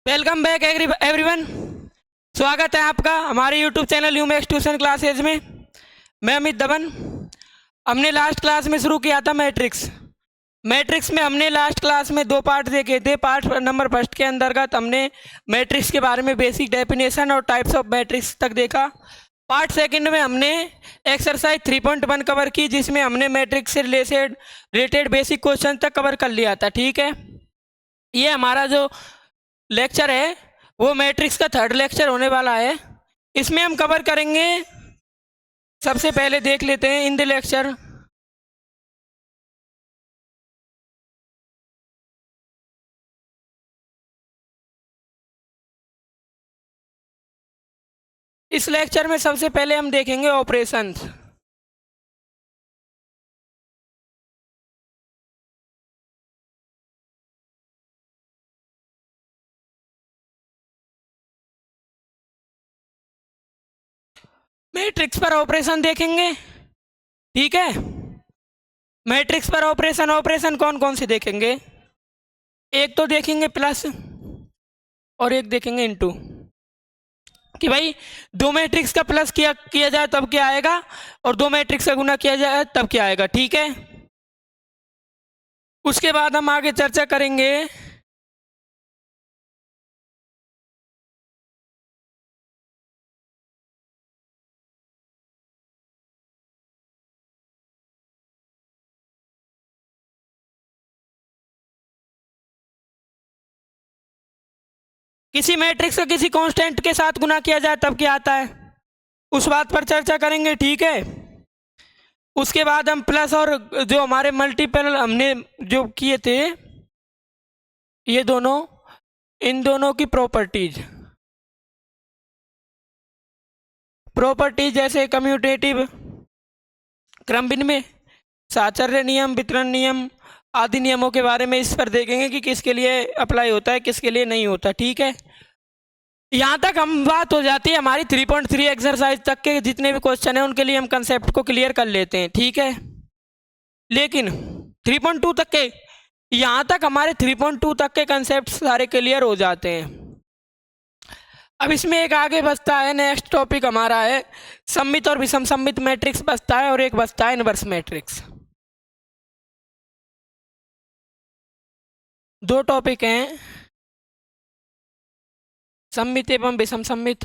Welcome back everyone. स्वागत है आपका हमारे YouTube channel Lumax tuition classes में। मैं अमित दबन। हमने लास्ट क्लास में शुरू किया था मैट्रिक्स। मैट्रिक्स में हमने लास्ट क्लास में दो पार्ट देखे थे। पार्ट नंबर फर्स्ट के अंतर्गत हमने मैट्रिक्स के बारे में बेसिक डेफिनेशन और टाइप्स ऑफ मैट्रिक्स तक देखा। पार्ट सेकंड में हमने एक्सरसाइज 3.1 कवर की, जिसमें हमने मैट्रिक्स से रिलेटेड बेसिक क्वेश्चन तक कवर कर लिया था। ठीक है, ये हमारा जो लेक्चर है वो मैट्रिक्स का थर्ड लेक्चर होने वाला है। इसमें हम कवर करेंगे, सबसे पहले देख लेते हैं इन द लेक्चर। इस लेक्चर में सबसे पहले हम देखेंगे ऑपरेशंस। मैट्रिक्स पर ऑपरेशन देखेंगे। ठीक है, मैट्रिक्स पर ऑपरेशन ऑपरेशन कौन कौन से देखेंगे? एक तो देखेंगे प्लस और एक देखेंगे इनटू, कि भाई दो मैट्रिक्स का प्लस किया जाए तब क्या आएगा और दो मैट्रिक्स का गुना किया जाए तब क्या आएगा। ठीक है, उसके बाद हम आगे चर्चा करेंगे किसी मैट्रिक्स का किसी कांस्टेंट के साथ गुना किया जाए तब क्या आता है, उस बात पर चर्चा करेंगे। ठीक है, उसके बाद हम प्लस और जो हमारे मल्टीपल हमने जो किए थे ये दोनों, इन दोनों की प्रॉपर्टीज जैसे कम्यूटेटिव, क्रम विनिमय, साहचर्य नियम, वितरण नियम आदि नियमों के बारे में इस पर देखेंगे कि किसके लिए अप्लाई होता है किसके लिए नहीं होता। ठीक है, यहाँ तक हम बात हो जाती है हमारी 3.3 एक्सरसाइज तक के जितने भी क्वेश्चन हैं उनके लिए हम कंसेप्ट को क्लियर कर लेते हैं। ठीक है, लेकिन 3.2 तक के, यहाँ तक हमारे 3.2 तक के कंसेप्ट सारे क्लियर हो जाते हैं। अब इसमें एक आगे बचता है, नेक्स्ट टॉपिक हमारा है सममित और विषम सममित मैट्रिक्स बचता है, और एक बचता है इनवर्स मैट्रिक्स। दो टॉपिक हैं, सममित एवं विषम सममित।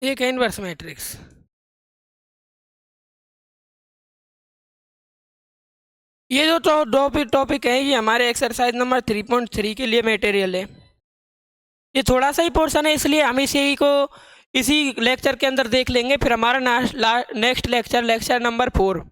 एक है इनवर्स मैट्रिक्स। ये जो टॉपिक है ये हमारे एक्सरसाइज नंबर 3.3 के लिए मटेरियल है। ये थोड़ा सा ही पोर्शन है, इसलिए हम इसी को इसी लेक्चर के अंदर देख लेंगे। फिर हमारा नेक्स्ट लेक्चर नंबर 4,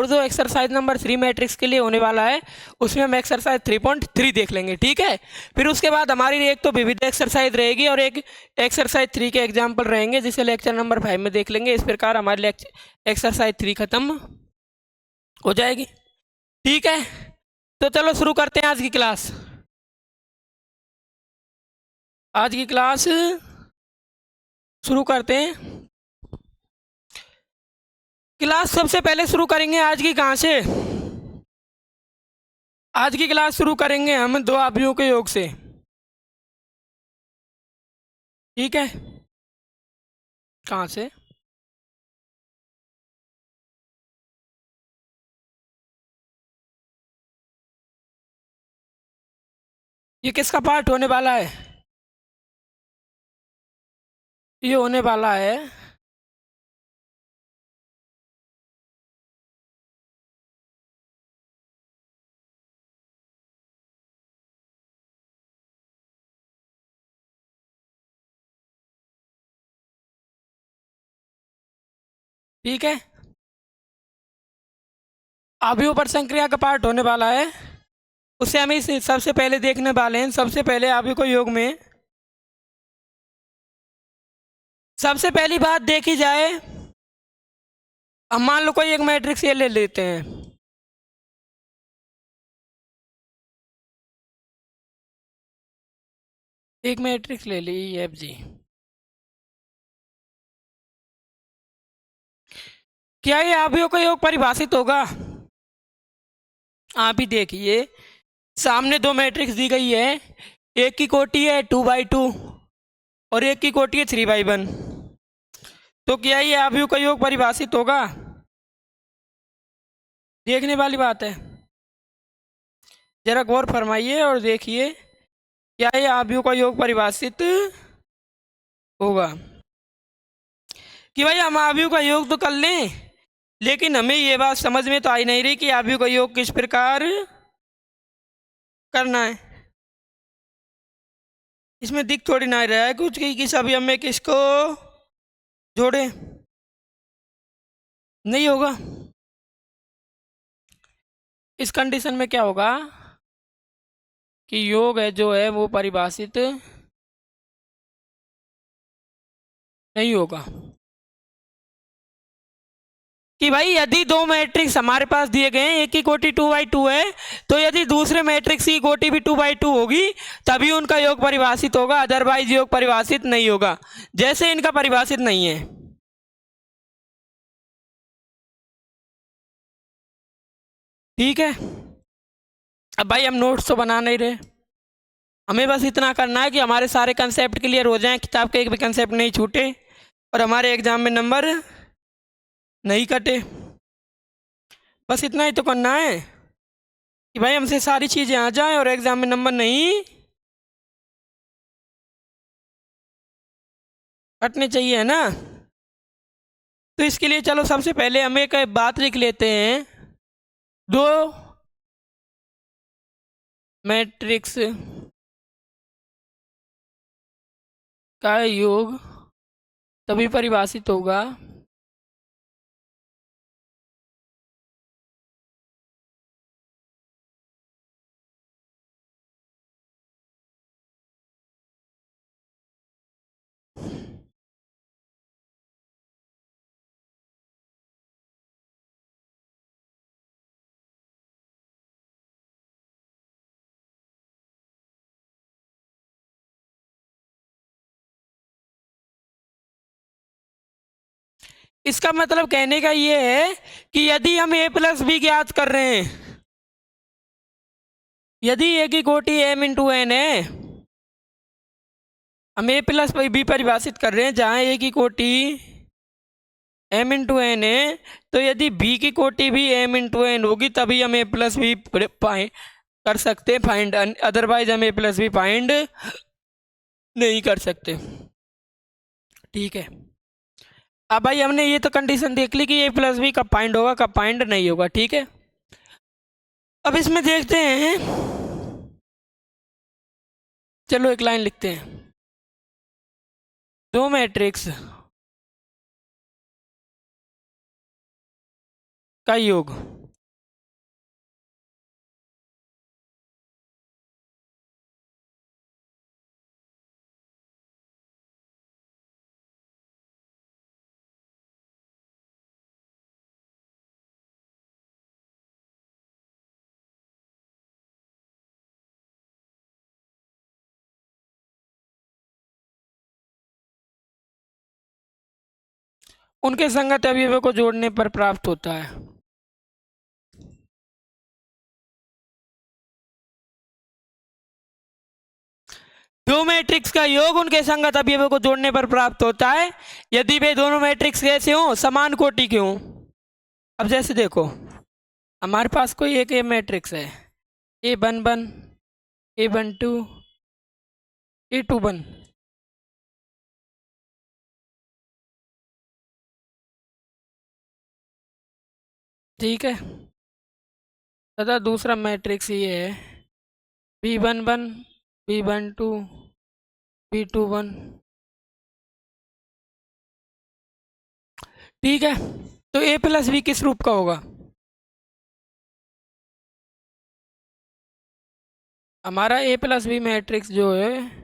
जो एक्सरसाइज नंबर 3 मैट्रिक्स के लिए होने वाला है, उसमें हम एक्सरसाइज 3.3 देख लेंगे। ठीक है, फिर उसके बाद हमारी एक तो विविध एक्सरसाइज रहेगी और एक एक्सरसाइज 3 के एग्जाम्पल रहेंगे, जिसे लेक्चर नंबर 5 में देख लेंगे। इस प्रकार हमारी एक्सरसाइज 3 खत्म हो जाएगी। ठीक है, तो चलो शुरू करते हैं आज की क्लास। आज की क्लास शुरू करते हैं। क्लास सबसे पहले शुरू करेंगे आज की कहाँ से? आज की क्लास शुरू करेंगे हम दो अवयवों के योग से। ठीक है, कहाँ से? ये किसका पार्ट होने वाला है? ये होने वाला है ठीक है, अवयव पर संक्रिया का पार्ट होने वाला है। उसे हम इस सबसे पहले देखने वाले हैं। सबसे पहले अवयव को योग में सबसे पहली बात देखी जाए, हम मान लो कोई एक मैट्रिक्स ये ले लेते हैं। एक मैट्रिक्स ले ली EFG। क्या ये अवयव का योग परिभाषित होगा? आप ही देखिए, सामने दो मैट्रिक्स दी गई है, एक की कोटि है 2/2 और एक की कोटि है 3/1। तो क्या ये अवयव का योग परिभाषित होगा? देखने वाली बात है, जरा गौर फरमाइए और देखिए क्या ये अवयव का योग परिभाषित होगा। कि भाई हम अवयव का योग तो कर लें, लेकिन हमें ये बात समझ में तो आई नहीं रही कि अवयव का योग किस प्रकार करना है। इसमें दिख थोड़ी ना रहा है कुछ कि किस अवयव में किसको जोड़े, नहीं होगा। इस कंडीशन में क्या होगा कि योग है जो है वो परिभाषित नहीं होगा। कि भाई यदि दो मैट्रिक्स हमारे पास दिए गए हैं, एक की कोटि 2/2 है, तो यदि दूसरे मैट्रिक्स की कोटि भी 2/2 होगी तभी उनका योग परिभाषित होगा, अदरवाइज योग परिभाषित नहीं होगा, जैसे इनका परिभाषित नहीं है। ठीक है, अब भाई हम नोट्स तो बना नहीं रहे, हमें बस इतना करना है कि हमारे सारे कंसेप्ट क्लियर हो जाएं, किताब के एक भी कंसेप्ट नहीं छूटे और हमारे एग्जाम में नंबर नहीं कटे। बस इतना ही तो करना है कि भाई हमसे सारी चीज़ें आ जाएं और एग्जाम में नंबर नहीं कटने चाहिए, है ना। तो इसके लिए चलो सबसे पहले हम एक बात लिख लेते हैं, दो मैट्रिक्स का योग तभी परिभाषित होगा इसका मतलब कहने का ये है कि यदि हम a प्लस बी ज्ञात कर रहे हैं, यदि a की कोटि m इंटू एन है, हम a प्लस बी परिभाषित कर रहे हैं जहां a की कोटि m इंटू एन है, तो यदि b की कोटि भी m इंटू एन होगी तभी हम a प्लस बी कर सकते हैं फाइंड, अदरवाइज हम a प्लस बी फाइंड नहीं कर सकते। ठीक है, अब भाई हमने ये तो कंडीशन देख ली कि a प्लस बी कब फाइंड होगा कब फाइंड नहीं होगा। ठीक है, अब इसमें देखते हैं, चलो एक लाइन लिखते हैं, दो मैट्रिक्स का योग उनके संगत अवयवों को जोड़ने पर प्राप्त होता है। दो मैट्रिक्स का योग उनके संगत अवयवों को जोड़ने पर प्राप्त होता है यदि वे दोनों मैट्रिक्स कैसे हों, समान कोटि के हों। अब जैसे देखो, हमारे पास कोई एक ए मैट्रिक्स है, A11, A12, A21। ठीक है, तथा दूसरा मैट्रिक्स ये है B11, B12, B21। ठीक है, तो a प्लस बी किस रूप का होगा? हमारा a प्लस बी मैट्रिक्स जो है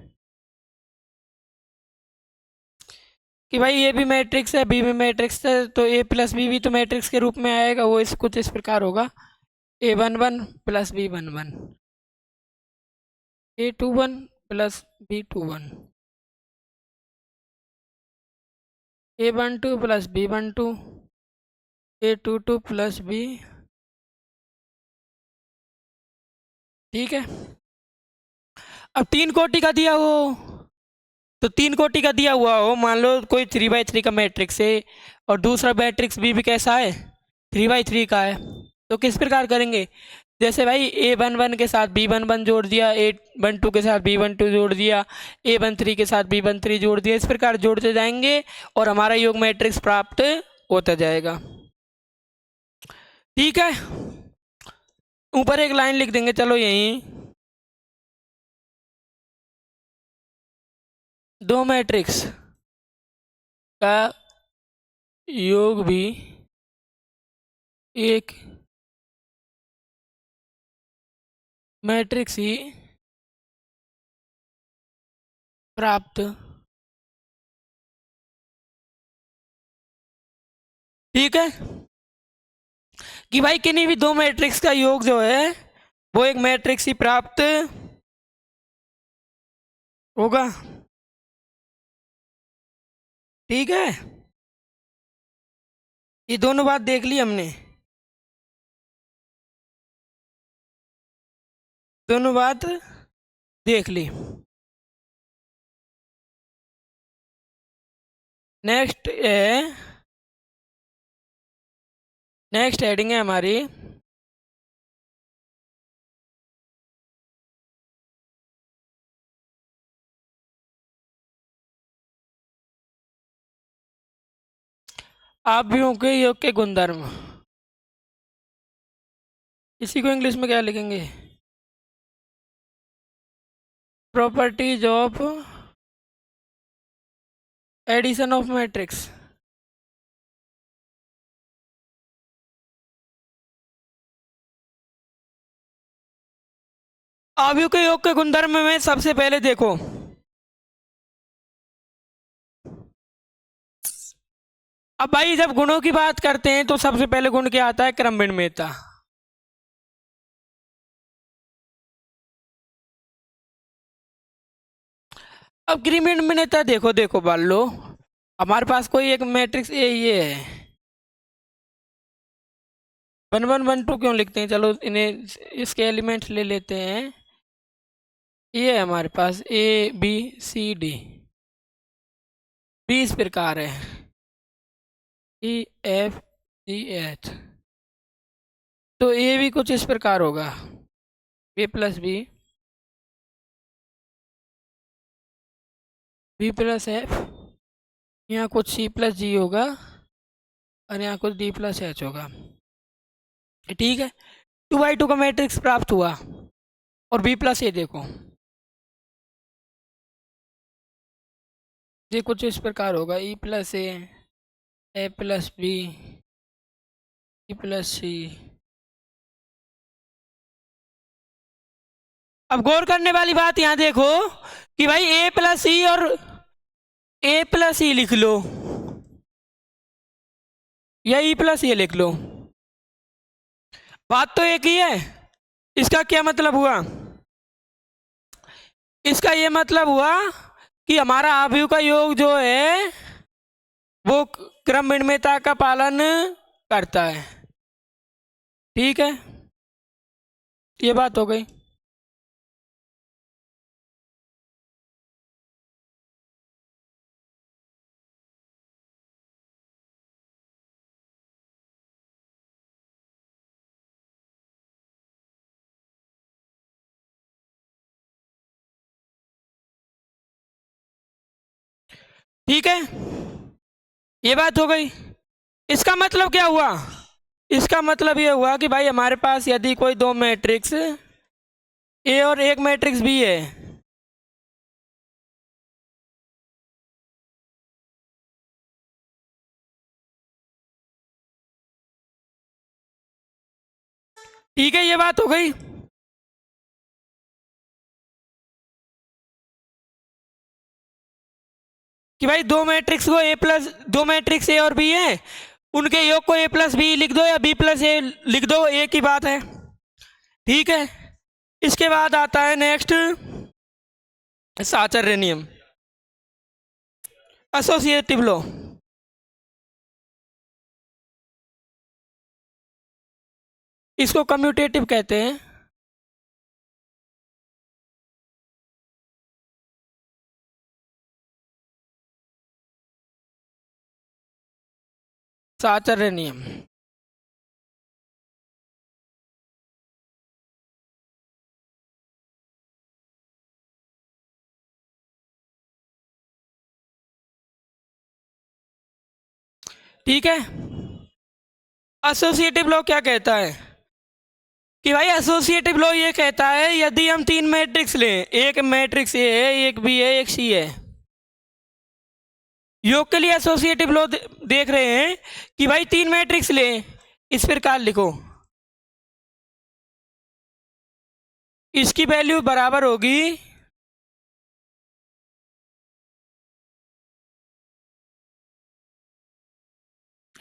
कि भाई ये भी मैट्रिक्स है बी भी मैट्रिक्स है, तो a प्लस बी भी तो मैट्रिक्स के रूप में आएगा, वो कुछ इस प्रकार होगा A11 plus B11, A21 plus B21, A12 plus B12, A22 plus B, ठीक है। अब 3 कोटि का दिया हो, तो 3 कोटि का दिया हुआ हो, मान लो कोई 3/3 का मैट्रिक्स है और दूसरा मैट्रिक्स बी भी कैसा है, 3/3 का है, तो किस प्रकार करेंगे, जैसे भाई A11 के साथ B11 जोड़ दिया, A12 के साथ B12 जोड़ दिया, A13 के साथ B13 जोड़ दिया, इस प्रकार जोड़ते जाएंगे और हमारा योग मैट्रिक्स प्राप्त होता जाएगा। ठीक है, ऊपर एक लाइन लिख देंगे, चलो यहीं, दो मैट्रिक्स का योग भी एक मैट्रिक्स ही प्राप्त, ठीक है, कि भाई किन्हीं भी दो मैट्रिक्स का योग जो है वो एक मैट्रिक्स ही प्राप्त होगा। ठीक है, ये दोनों बात देख ली हमने, दोनों बात देख ली। नेक्स्ट है, नेक्स्ट हेडिंग है हमारी आव्यूहों के योग के गुणधर्म। इसी को इंग्लिश में क्या लिखेंगे, properties of addition of matrix. आव्यूह के योग के गुणधर्म में सबसे पहले देखो, अब भाई जब गुणों की बात करते हैं तो सबसे पहले गुण क्या आता है, क्रम विनिमेयता। अब क्रम विनिमेयता देखो, देखो मान लो हमारे पास कोई एक मैट्रिक्स ये है, 1 1 1 2 क्यों लिखते हैं, चलो इन्हें इसके एलिमेंट्स ले लेते हैं, ये है हमारे पास ABCD, बी इस प्रकार है, EFGH, तो ये भी कुछ इस प्रकार होगा, A plus B, B plus F, यहाँ कुछ C प्लस G होगा और यहाँ कुछ D प्लस H होगा। ठीक है, 2/2 का मैट्रिक्स प्राप्त हुआ और B प्लस ए देखो, ये कुछ इस प्रकार होगा, E प्लस ए प्लस बी, E प्लस सी। अब गौर करने वाली बात यहाँ देखो कि भाई A प्लस ई और A प्लस ई लिख लो या E प्लस ये लिख लो, बात तो एक ही है। इसका क्या मतलब हुआ, इसका ये मतलब हुआ कि हमारा आव्यूह का योग जो है वो क्रम विनिमेयता का पालन करता है। ठीक है, ये बात हो गई। ठीक है, ये बात हो गई। इसका मतलब क्या हुआ, इसका मतलब ये हुआ कि भाई हमारे पास यदि कोई दो मैट्रिक्स ए और एक मैट्रिक्स बी है, ठीक है, ये बात हो गई। कि भाई दो मैट्रिक्स को ए प्लस, दो मैट्रिक्स ए और बी है, उनके योग को ए प्लस बी लिख दो या बी प्लस ए लिख दो, एक ही बात है। ठीक है, इसके बाद आता है नेक्स्ट साचर्य नियम, एसोसिएटिव लॉ। इसको कम्यूटेटिव कहते हैं। साचर्य नियम। ठीक है। एसोसिएटिव लॉ क्या कहता है कि भाई एसोसिएटिव लॉ ये कहता है यदि हम तीन मैट्रिक्स लें, एक मैट्रिक्स ए है, एक बी है, एक सी है। योग के लिए एसोसिएटिव लॉ देख रहे हैं कि भाई तीन मैट्रिक्स लें, इस प्रकार लिखो, इसकी वैल्यू बराबर होगी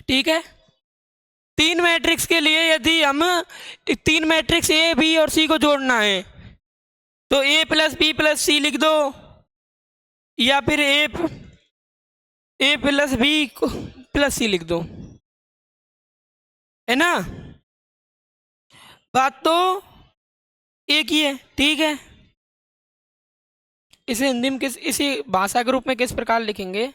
ठीक है। तीन मैट्रिक्स के लिए यदि हम तीन मैट्रिक्स ए बी और सी को जोड़ना है तो a+b+c लिख दो, या फिर a+b+c लिख दो, है ना। बात तो एक ही है, ठीक है। इसे हिंदी में इसी भाषा के रूप में किस प्रकार लिखेंगे?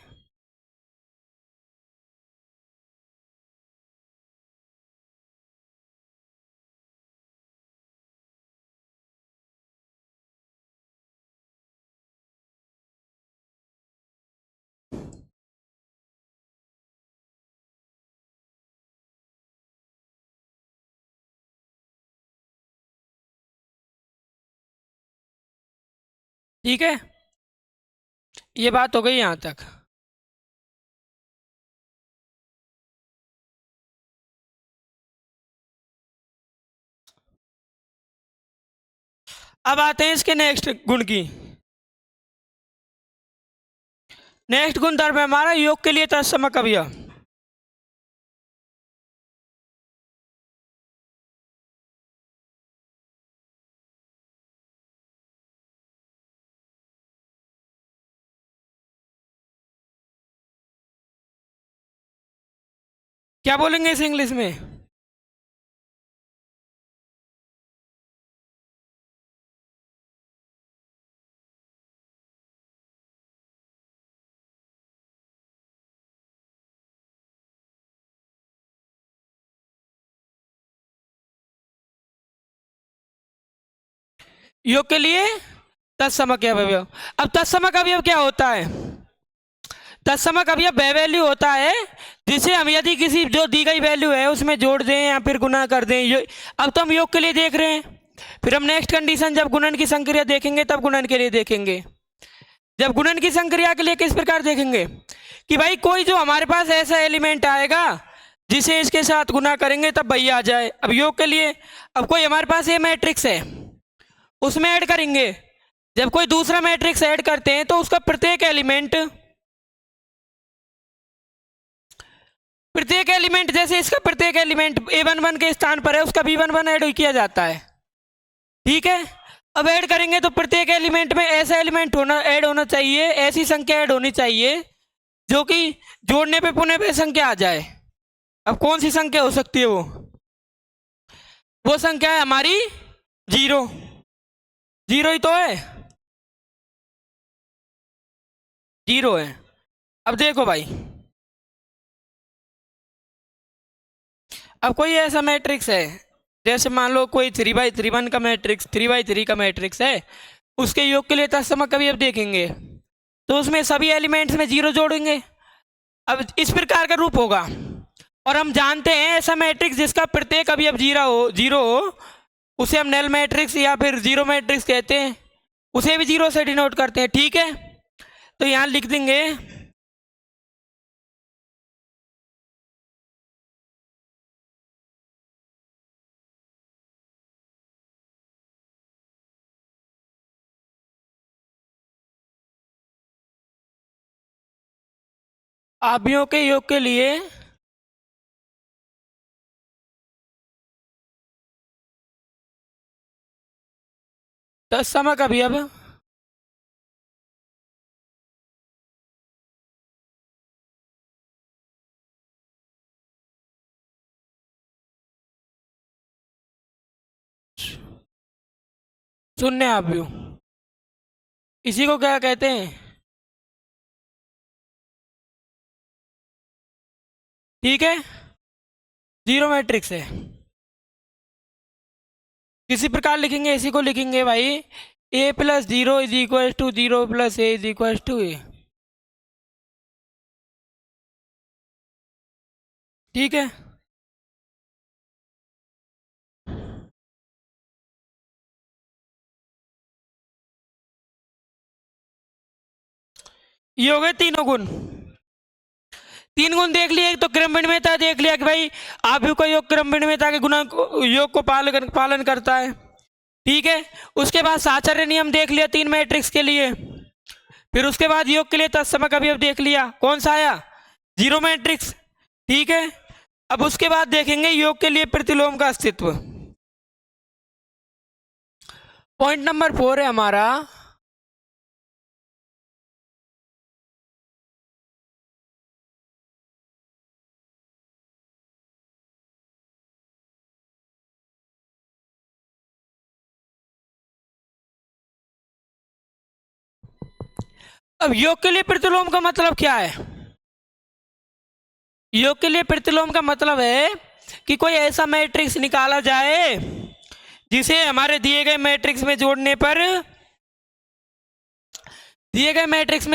ठीक है, ये बात हो गई यहां तक। अब आते हैं इसके नेक्स्ट गुण की। नेक्स्ट गुण धर्म है हमारा योग के लिए तत्समक अवयव। क्या बोलेंगे इस इंग्लिश में? योग के लिए तत्समक अवयव। अब तत्समक अवयव क्या होता है? तत्समक अवयव वह वैल्यू होता है जिसे हम यदि किसी जो दी गई वैल्यू है उसमें जोड़ दें या फिर गुना कर दें। अब तो हम योग के लिए देख रहे हैं, फिर हम नेक्स्ट कंडीशन जब गुणन की संक्रिया देखेंगे तब गुणन के लिए देखेंगे। जब गुणन की संक्रिया के लिए किस प्रकार देखेंगे कि भाई कोई जो हमारे पास ऐसा एलिमेंट आएगा जिसे इसके साथ गुना करेंगे तब वही आ जाए। अब योग के लिए अब कोई हमारे पास ये मैट्रिक्स है उसमें ऐड करेंगे, जब कोई दूसरा मैट्रिक्स ऐड करते हैं तो उसका प्रत्येक एलिमेंट जैसे इसका प्रत्येक एलिमेंट a11 के स्थान पर है उसका b11 ऐड किया जाता है, ठीक है। अब ऐड करेंगे तो प्रत्येक एलिमेंट में ऐसा एलिमेंट ऐड होना चाहिए, ऐसी संख्या ऐड होनी चाहिए जो कि जोड़ने पे पुनः पे संख्या आ जाए। अब कौन सी संख्या हो सकती है? वो संख्या है हमारी जीरो। जीरो ही तो है, जीरो है। अब देखो भाई, अब कोई ऐसा मैट्रिक्स है जैसे मान लो कोई 3/3 का मैट्रिक्स, 3/3 का मैट्रिक्स है, उसके योग के लिए तत्समक अवयव देखेंगे तो उसमें सभी एलिमेंट्स में जीरो जोड़ेंगे। अब इस प्रकार का रूप होगा, और हम जानते हैं ऐसा मैट्रिक्स जिसका प्रत्येक अवयव जीरो हो उसे हम नल मैट्रिक्स या फिर जीरो मैट्रिक्स कहते हैं, उसे भी जीरो से डिनोट करते हैं, ठीक है। तो यहां लिख देंगे अवयवों के योग के लिए तत्समक अवयव शून्य आव्यूह, इसी को क्या कहते हैं? ठीक है, जीरो मैट्रिक्स है। किसी प्रकार लिखेंगे, इसी को लिखेंगे भाई, A plus zero is equal to zero plus A is equal to A. ठीक है, ये हो गए तीनों गुण। तीन गुण देख लिए, एक तो क्रम विनिमयता देख लिया कि भाई आव्यूह का योग क्रम विनिमयता के गुणा योग को पालन करता है। ठीक है, उसके बाद साहचर्य नियम देख लिया तीन मैट्रिक्स के लिए। फिर उसके बाद योग के लिए तत्समक का भी अब देख लिया, कौन सा आया? Zero matrix. ठीक है, अब उसके बाद देखेंगे योग के लिए प्रतिलोम का अस्तित्व। पॉइंट नंबर 4 है हमारा, अब योग के लिए प्रतिलोम का मतलब क्या है? योग के लिए प्रतिलोम का मतलब है कि कोई ऐसा मैट्रिक्स निकाला जाए जिसे हमारे दिए गए मैट्रिक्स में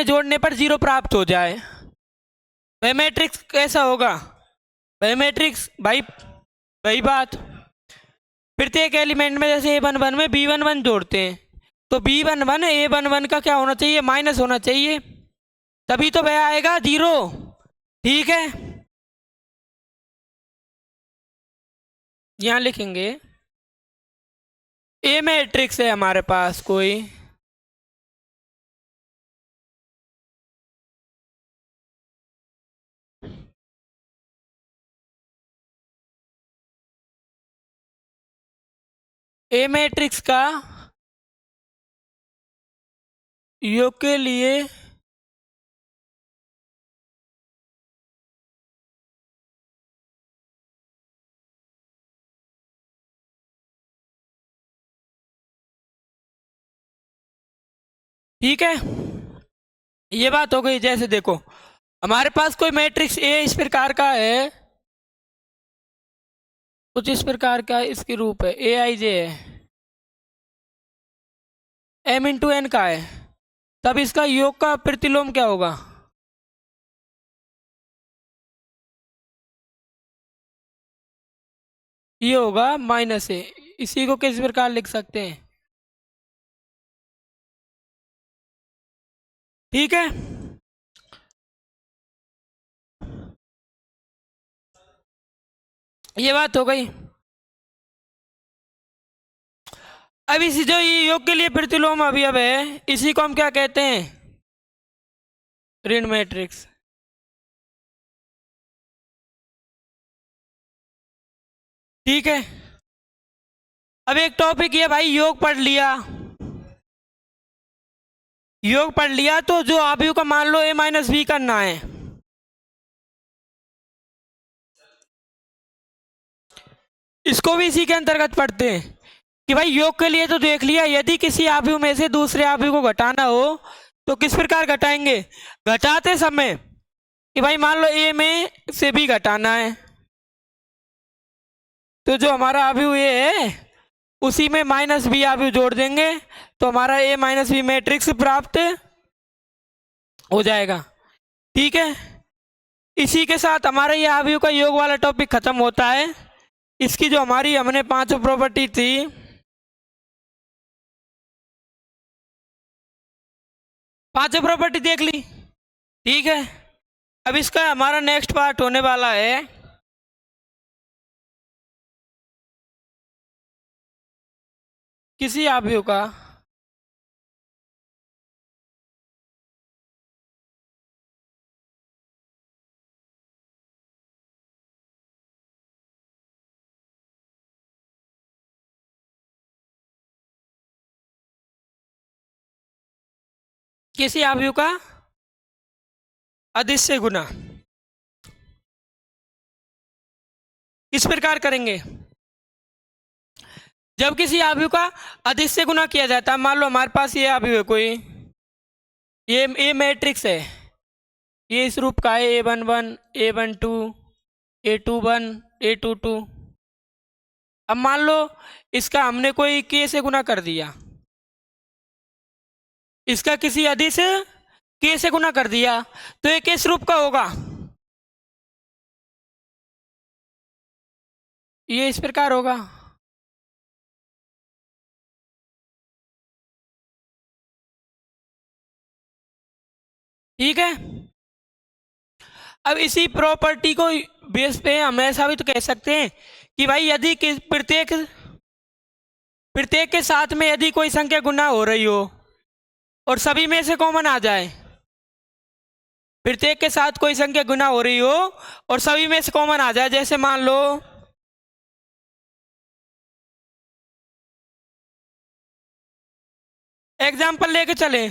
जोड़ने पर जीरो प्राप्त हो जाए। वह मैट्रिक्स कैसा होगा? वह मैट्रिक्स भाई, वही बात, प्रत्येक एलिमेंट में जैसे A11 में B11 जोड़ते हैं, तो B11 A11 का क्या होना चाहिए? माइनस होना चाहिए, तभी तो वह आएगा जीरो। ठीक है, यहां लिखेंगे ए मैट्रिक्स है हमारे पास कोई, ए मैट्रिक्स का योग के लिए ठीक है, ये बात हो गई। जैसे देखो हमारे पास कोई मैट्रिक्स ए इस प्रकार का है, कुछ इस प्रकार का इसके रूप है, ए आई जे है, एम इंटू एन का है, तब इसका योग का प्रतिलोम क्या होगा? ये होगा माइनस ए। इसी को किस प्रकार लिख सकते हैं? ठीक है, ये बात हो गई। अब इसी जो ये योग के लिए प्रतिलोम अवयव है, इसी को हम क्या कहते हैं? ऋण मैट्रिक्स। ठीक है, अब एक टॉपिक ये भाई, योग पढ़ लिया, योग पढ़ लिया तो जो आव्यूह का मान लो a माइनस बी करना है, इसको भी इसी के अंतर्गत पढ़ते हैं कि भाई योग के लिए तो देख लिया, यदि किसी आव्यूह में से दूसरे आव्यूह को घटाना हो तो किस प्रकार घटाएंगे? घटाते समय कि भाई मान लो ए में से बी घटाना है, तो जो हमारा आव्यूह ए है उसी में माइनस बी आव्यूह जोड़ देंगे, तो हमारा ए माइनस बी मैट्रिक्स प्राप्त हो जाएगा। ठीक है, इसी के साथ हमारा ये आव्यूह का योग वाला टॉपिक खत्म होता है। इसकी जो हमारी हमने पांचों प्रॉपर्टी थी, पांचों प्रॉपर्टी देख ली। ठीक है, अब इसका हमारा नेक्स्ट पार्ट होने वाला है किसी आव्यूह का किसी आव्यूह का अदिश्य गुना। इस प्रकार करेंगे, जब किसी आव्यूह का अधिक से गुना किया जाता है, मान लो हमारे पास ये आव्यूह है कोई, ये मैट्रिक्स है, ये इस रूप का है A11 A12 A21 A22। अब मान लो इसका हमने कोई k से गुना कर दिया, इसका किसी अधिक से k से गुना कर दिया, तो ये किस रूप का होगा? ये इस प्रकार होगा। ठीक है। अब इसी प्रॉपर्टी को बेस पे हम ऐसा भी तो कह सकते हैं कि भाई यदि प्रत्येक प्रत्येक के साथ में यदि कोई संख्या गुना हो रही हो और सभी में से कॉमन आ जाए, प्रत्येक के साथ कोई संख्या गुना हो रही हो और सभी में से कॉमन आ जाए, जैसे मान लो एग्जाम्पल लेके चले,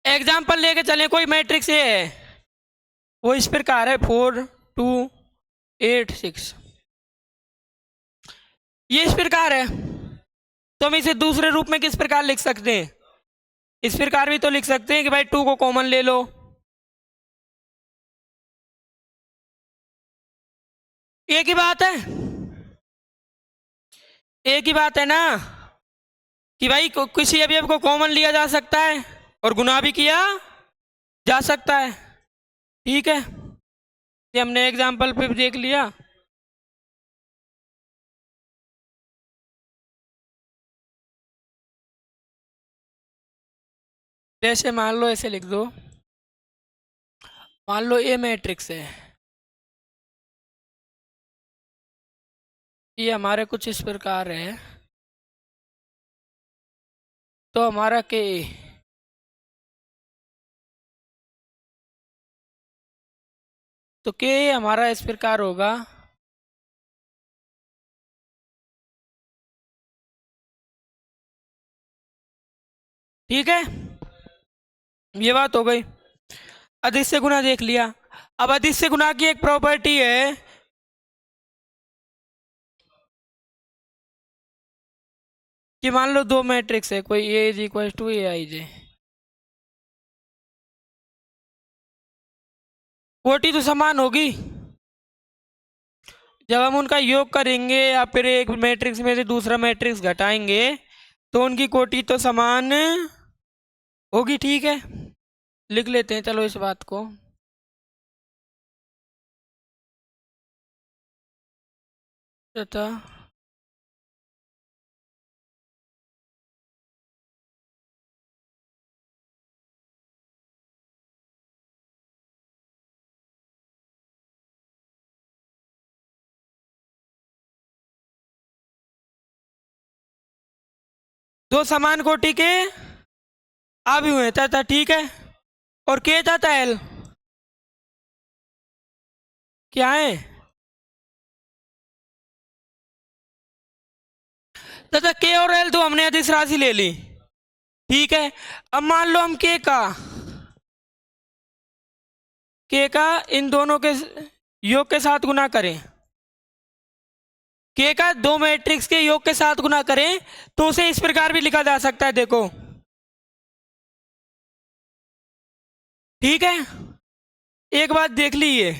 एग्जाम्पल लेके चले, कोई मैट्रिक्स ये है, वो इस प्रकार है 4 2 8 6, ये इस प्रकार है। तो हम इसे दूसरे रूप में किस प्रकार लिख सकते हैं? इस प्रकार भी तो लिख सकते हैं कि भाई 2 को कॉमन ले लो। एक ही बात है, एक ही बात है ना कि भाई किसी अवयव को कॉमन लिया जा सकता है और गुना भी किया जा सकता है। ठीक है, ये हमने एग्जाम्पल पे भी देख लिया। जैसे मान लो ऐसे लिख दो, मान लो ये मैट्रिक्स है, ये हमारे कुछ इस प्रकार है, तो हमारा के तो के हमारा इस प्रकार होगा, ठीक है, ये बात हो गई। अधिक से गुना देख लिया। अब अधिक से गुना की एक प्रॉपर्टी है कि मान लो दो मैट्रिक्स है, कोई ए इज इक्वल टू ए आई जे, कोटि तो समान होगी। जब हम उनका योग करेंगे या फिर एक मैट्रिक्स में से दूसरा मैट्रिक्स घटाएंगे तो उनकी कोटि तो समान होगी। ठीक है, लिख लेते हैं चलो इस बात को। तथा दो समान कोटि के आव्यूह हैं तथा, ठीक है, और के तथा एल क्या है? तथा के और एल तो हमने अदिश राशि ले ली। ठीक है, अब मान लो हम के का इन दोनों के योग के साथ गुना करें, के का दो मैट्रिक्स के योग के साथ गुना करें तो उसे इस प्रकार भी लिखा जा सकता है, देखो। ठीक है, एक बात देख लीजिए,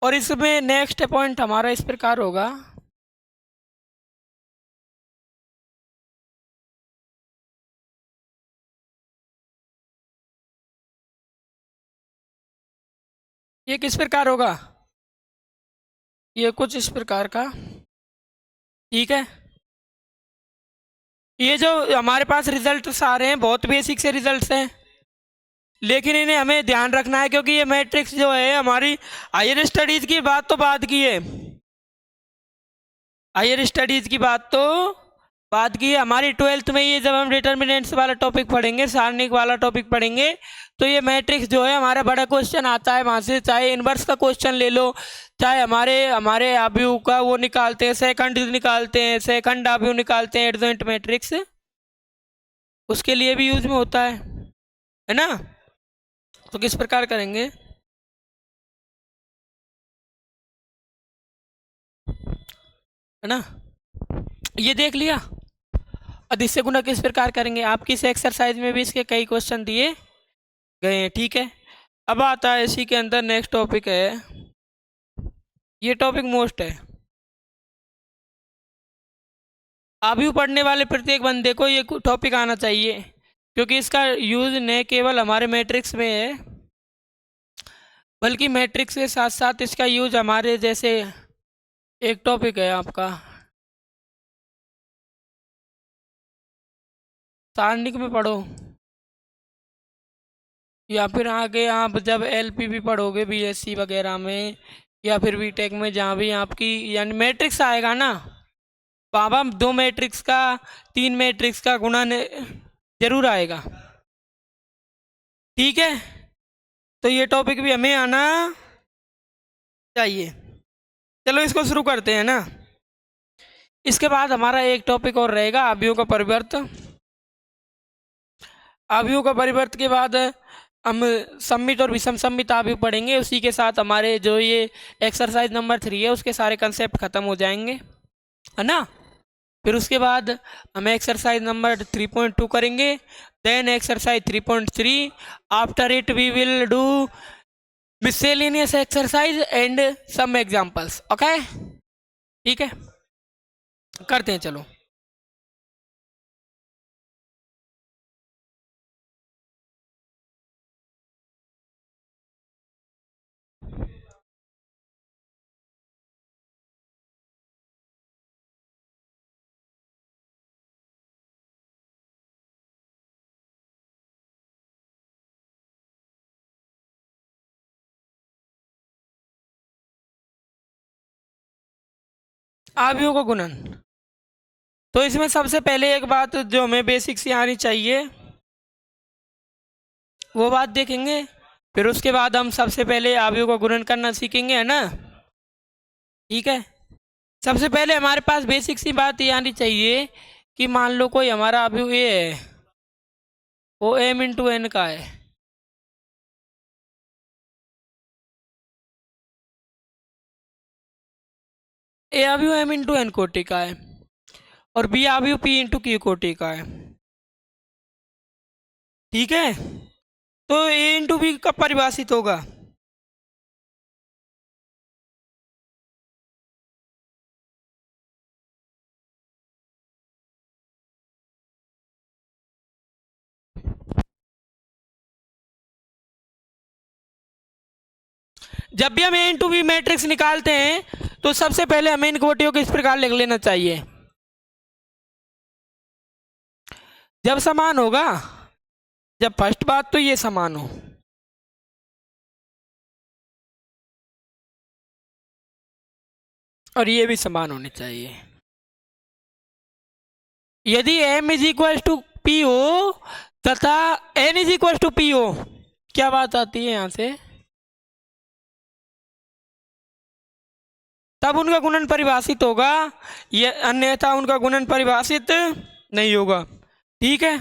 और इसमें नेक्स्ट पॉइंट हमारा इस प्रकार होगा, ये किस प्रकार होगा, ये कुछ इस प्रकार का। ठीक है, ये जो हमारे पास रिजल्ट्स आ रहे हैं बहुत बेसिक से रिजल्ट्स हैं, लेकिन इन्हें हमें ध्यान रखना है क्योंकि ये मैट्रिक्स जो है हमारी हायर स्टडीज की बात तो बात की है, हायर स्टडीज की बात तो बात की है। हमारी 12th में ये जब हम डिटर्मिनेंट्स वाला टॉपिक पढ़ेंगे, सारणिक वाला टॉपिक पढ़ेंगे, तो ये मैट्रिक्स जो है हमारा बड़ा क्वेश्चन आता है वहाँ से, चाहे इनवर्स का क्वेश्चन ले लो, चाहे हमारे हमारे आव्यूह का वो निकालते हैं, सेकंड निकालते हैं, सेकंड आव्यूह निकालते हैं, एडजॉइंट मैट्रिक्स, उसके लिए भी यूज में होता है ना। तो किस प्रकार करेंगे, है ना। ये देख लिया। अब इससे गुना किस प्रकार करेंगे, आपकी इस एक्सरसाइज में भी इसके कई क्वेश्चन दिए गए हैं, ठीक है। अब आता है इसी के अंदर नेक्स्ट टॉपिक है, ये टॉपिक मोस्ट है। अभी पढ़ने वाले प्रत्येक बंदे को ये टॉपिक आना चाहिए, क्योंकि इसका यूज न केवल हमारे मैट्रिक्स में है, बल्कि मैट्रिक्स के साथ साथ इसका यूज हमारे जैसे एक टॉपिक है आपका सारणिक में पढ़ो, या फिर आगे आप जब एलपीबी पढ़ोगे बीएससी वगैरह में, या फिर बीटेक में, जहाँ भी आपकी यानी मैट्रिक्स आएगा ना, बाबा 2 मैट्रिक्स का 3 मैट्रिक्स का गुणन जरूर आएगा, ठीक है। तो ये टॉपिक भी हमें आना चाहिए। चलो इसको शुरू करते हैं ना। इसके बाद हमारा एक टॉपिक और रहेगा, अवयवों का परिवर्तन। अवयवों का परिवर्तन के बाद हम सममित और विषम सममित अवयव पढ़ेंगे। उसी के साथ हमारे जो ये एक्सरसाइज नंबर 3 है उसके सारे कंसेप्ट खत्म हो जाएंगे, है ना। फिर उसके बाद हम एक्सरसाइज नंबर 3.2 करेंगे, then exercise 3.3। After it we will do miscellaneous exercise and some examples, okay, ठीक है, करते हैं चलो। अवयवों का गुणन, तो इसमें सबसे पहले एक बात जो हमें बेसिक से आनी चाहिए वो बात देखेंगे। फिर उसके बाद हम सबसे पहले अवयवों का गुणन करना सीखेंगे, है ना, ठीक है। सबसे पहले हमारे पास बेसिक सी बात ये आनी चाहिए कि मान लो कोई हमारा अवयव ये है, वो m×n का है, ए अवयव m×n कोटि का है, और बी अवयव p×q कोटि का है, ठीक है। तो a×b कब परिभाषित होगा, जब भी हम a×b मैट्रिक्स निकालते हैं तो सबसे पहले हमें इन कोटियों को इस प्रकार लिख लेना चाहिए, जब समान होगा, जब फर्स्ट बात तो ये समान हो, और ये भी समान होने चाहिए। यदि m is equal to P हो तथा n is equal to P हो, क्या बात आती है यहां से, तब उनका गुणन परिभाषित होगा, ये अन्यथा उनका गुणन परिभाषित नहीं होगा, ठीक है।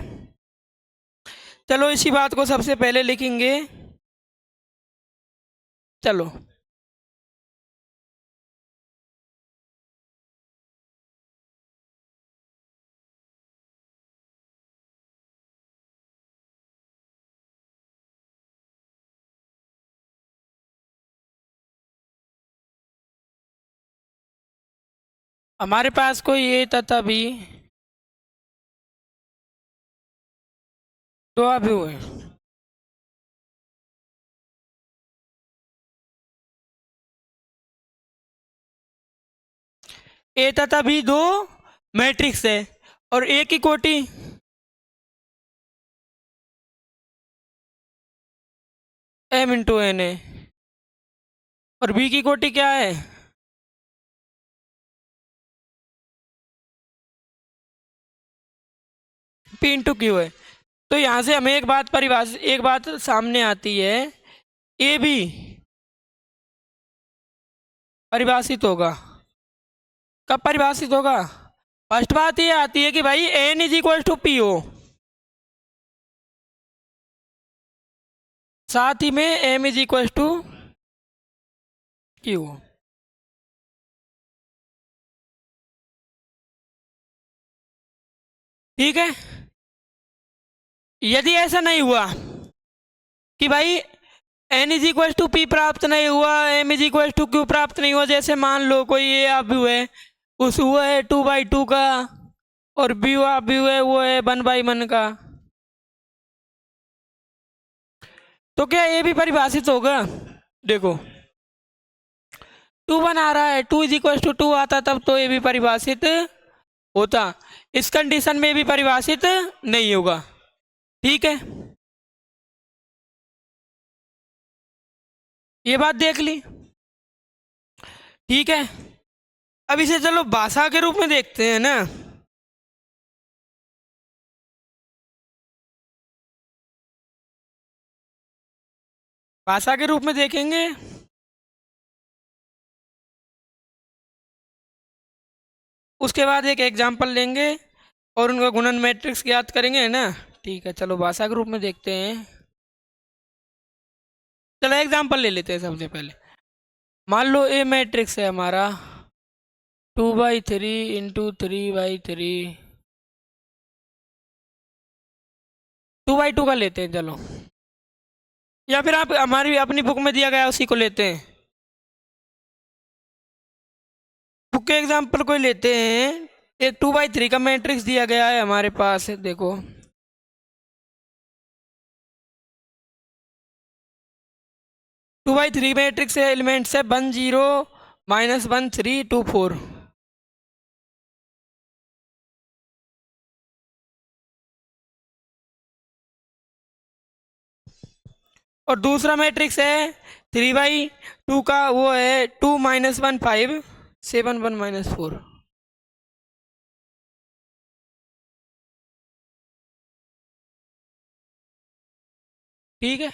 चलो इसी बात को सबसे पहले लिखेंगे, चलो हमारे पास कोई ए तथा बी दो अवयव है, ए तथा बी दो मैट्रिक्स है, और ए की कोटि m×n है, और बी की कोटि क्या है, p×q है। तो यहाँ से हमें एक बात सामने आती है, ए भी परिभाषित होगा, कब परिभाषित होगा, फर्स्ट बात ये आती है कि भाई n is equal to P हो, साथ ही में m is equal to Q हो, ठीक है। यदि ऐसा नहीं हुआ कि भाई n is equal to P प्राप्त नहीं हुआ, m is equal to Q प्राप्त नहीं हुआ, जैसे मान लो कोई ये आप व्यू है, उस हुआ है 2/2 का, और बी आप व्यू है वो है 1/1 का, तो क्या ये भी परिभाषित होगा? देखो 2 आ रहा है, 2 इज इक्वल टू 2 आता तब तो ये भी परिभाषित होता। इस कंडीशन में भी परिभाषित नहीं होगा। ठीक है, ये बात देख ली। ठीक है, अब इसे चलो भाषा के रूप में देखते हैं ना। भाषा के रूप में देखेंगे। उसके बाद एक एग्जाम्पल लेंगे और उनका गुणन मैट्रिक्स याद करेंगे, है ना। ठीक है, चलो भाषा के रूप में देखते हैं। चलो एग्जाम्पल ले लेते हैं सबसे पहले। मान लो ए मैट्रिक्स है हमारा 2/3 इंटू 3/3, 2/2 का लेते हैं चलो, या फिर आप हमारी अपनी बुक में दिया गया उसी को लेते हैं। बुक के एग्जाम्पल को लेते हैं। एक 2/3 का मैट्रिक्स दिया गया है हमारे पास, देखो 2/3 मैट्रिक्स एलिमेंट्स है 1 0 -1 3 2 4। और दूसरा मैट्रिक्स है 3/2 का, वो है 2 -1 5 7 1 -4। ठीक है,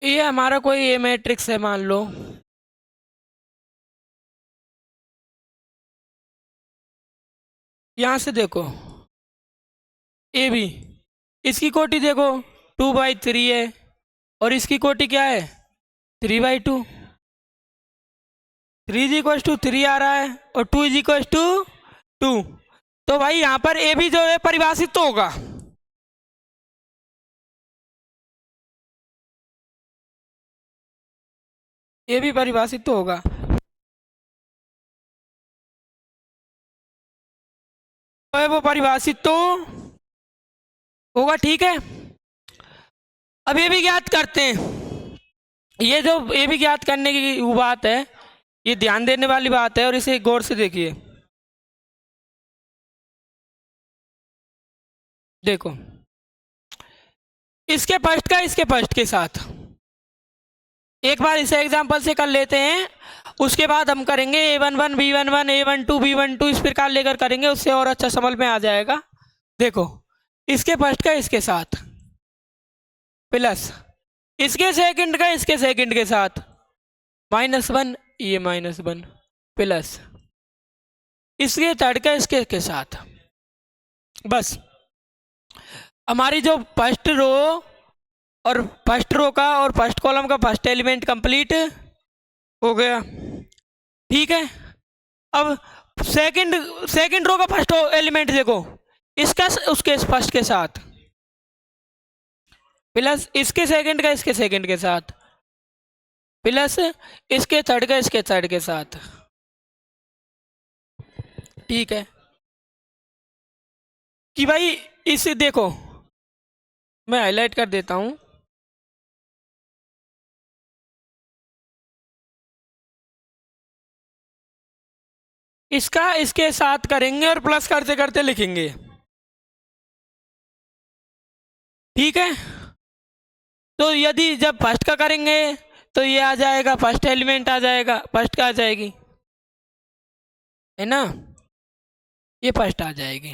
ये हमारा कोई ए मैट्रिक्स है मान लो, यहाँ से देखो ए बी, इसकी कोटि देखो 2/3 है, और इसकी कोटि क्या है 3/2। 3 इज इक्वल टू 3 आ रहा है और 2 इज इक्वल टू 2, तो भाई यहाँ पर ए भी जो है परिभाषित तो होगा। ये भी परिभाषित तो होगा। तो है वो परिभाषित तो होगा। ठीक है, अब ये भी ज्ञात करते हैं। ये जो ये भी ज्ञात करने की वो बात है, ये ध्यान देने वाली बात है, और इसे गौर से देखिए। देखो इसके फर्स्ट का इसके फर्स्ट के साथ एक बार इसे एग्जांपल से कर लेते हैं, उसके बाद हम करेंगे A11 B11 A12 B12 इस प्रकार लेकर करेंगे, उससे और अच्छा समझ में आ जाएगा। देखो इसके फर्स्ट का इसके साथ प्लस इसके सेकंड का इसके सेकंड के साथ -1 ये -1 प्लस इसके थर्ड का इसके के साथ। बस हमारी जो फर्स्ट रो और फर्स्ट रो का और फर्स्ट कॉलम का फर्स्ट एलिमेंट कंप्लीट हो गया। ठीक है, अब सेकंड रो का फर्स्ट एलिमेंट देखो, इसका उसके फर्स्ट के साथ प्लस इसके सेकंड का इसके सेकंड के साथ प्लस इसके थर्ड का इसके थर्ड के साथ। ठीक है, कि भाई इसे देखो मैं हाईलाइट कर देता हूं। इसका इसके साथ करेंगे और प्लस करते करते लिखेंगे। ठीक है, तो यदि जब फर्स्ट का करेंगे तो ये आ जाएगा, फर्स्ट एलिमेंट आ जाएगा, फर्स्ट का आ जाएगी, है ना, ये फर्स्ट आ जाएगी।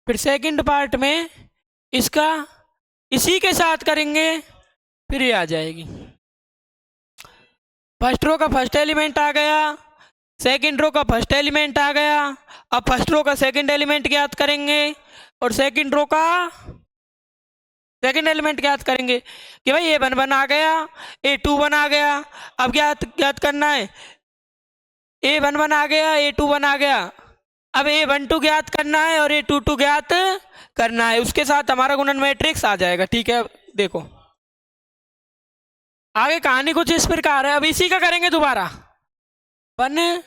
फिर सेकंड पार्ट में इसका इसी के साथ करेंगे, फिर ये आ जाएगी। फर्स्ट रो का फर्स्ट एलिमेंट आ गया, सेकंड रो का फर्स्ट एलिमेंट आ गया। अब फर्स्ट रो का सेकंड एलिमेंट ज्ञात करेंगे और सेकंड रो का सेकंड एलिमेंट ज्ञात करेंगे कि भाई A11 आ गया, A21 आ गया। अब ज्ञात करना है, A11 आ गया, A21 आ गया। अब A12 ज्ञात करना है और A22 ज्ञात करना है, उसके साथ हमारा गुणन मैट्रिक्स आ जाएगा। ठीक है, देखो आगे कहानी कुछ इस प्रकार है। अब इसी का करेंगे दोबारा। 1